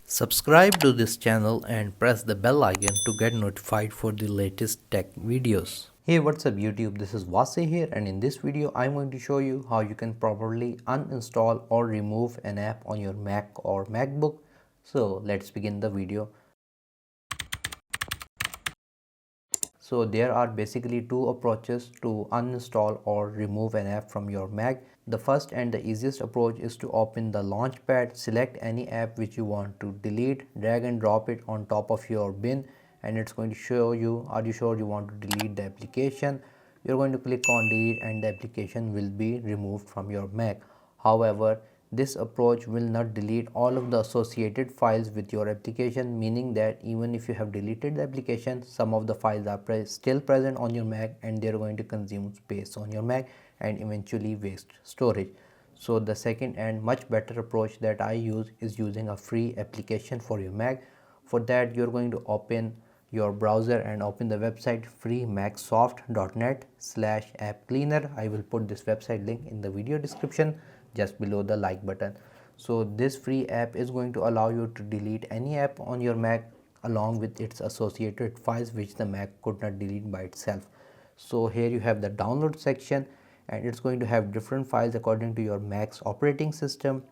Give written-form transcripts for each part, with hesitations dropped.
Subscribe to this channel and press the bell icon to get notified for the latest tech videos. Hey, what's up YouTube, this is Wasay here, and in this video I'm going to show you how you can properly uninstall or remove an app on your Mac or MacBook. So let's begin the video. So there are basically two approaches to uninstall or remove an app from your Mac. The first and the easiest approach is to open the launchpad, select any app which you want to delete, drag and drop it on top of your bin, and it's going to show you, are you sure you want to delete the application? You're going to click on delete and the application will be removed from your Mac. However, this approach will not delete all of the associated files with your application, meaning that even if you have deleted the application, some of the files are still present on your Mac and they are going to consume space on your Mac and eventually waste storage. So the second and much better approach that I use is using a free application for your Mac. For that, you're going to open your browser and open the website freemacsoft.net/app cleaner. I will put this website link in the video description just below the like button. So this free app is going to allow you to delete any app on your Mac along with its associated files which the Mac could not delete by itself. So here you have the download section and it's going to have different files according to your Mac's operating system.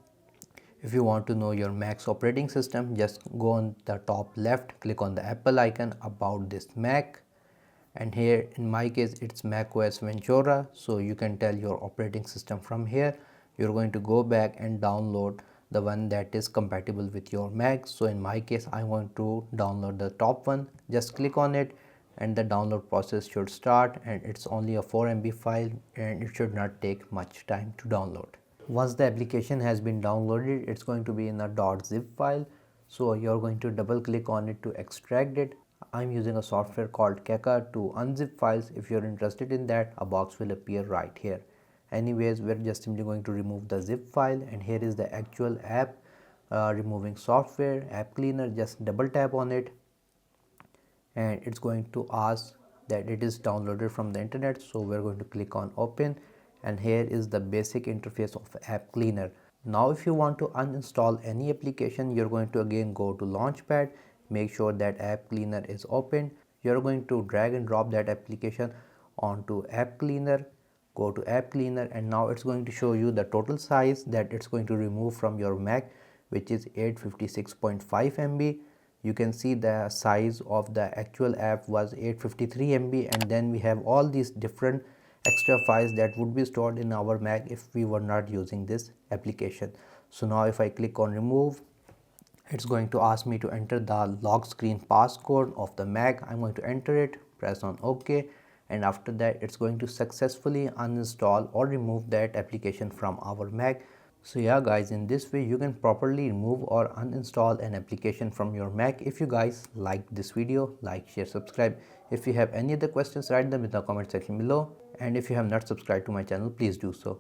If you want to know your Mac's operating system, just go on the top left, click on the Apple icon about this Mac, and here in my case it's macOS Ventura, so you can tell your operating system from here. You're going to go back and download the one that is compatible with your Mac. So in my case I want to download the top one. Just click on it and the download process should start, and it's only a 4 MB file and it should not take much time to download. Once the application has been downloaded, it's going to be in a .zip file, so you're going to double click on it to extract it. I'm using a software called Keka to unzip files. If you're interested in that, a box will appear right here. Anyways, we're just simply going to remove the zip file, and here is the actual app removing software, app cleaner. Just double tap on it and it's going to ask that it is downloaded from the internet, so we're going to click on open, and here is the basic interface of app cleaner. Now if you want to uninstall any application, you're going to again go to launchpad, make sure that app cleaner is open. You're going to drag and drop that application onto app cleaner, go to app cleaner, and now it's going to show you the total size that it's going to remove from your Mac, which is 856.5 MB. You can see the size of the actual app was 853 MB, and then we have all these different extra files that would be stored in our Mac if we were not using this application. So now if I click on remove, it's going to ask me to enter the lock screen passcode of the Mac. I'm going to enter it, press on OK, and after that it's going to successfully uninstall or remove that application from our Mac. So yeah guys, in this way you can properly remove or uninstall an application from your Mac. If you guys liked this video, like, share, subscribe. If you have any other questions, write them in the comment section below, and if you have not subscribed to my channel, please do so.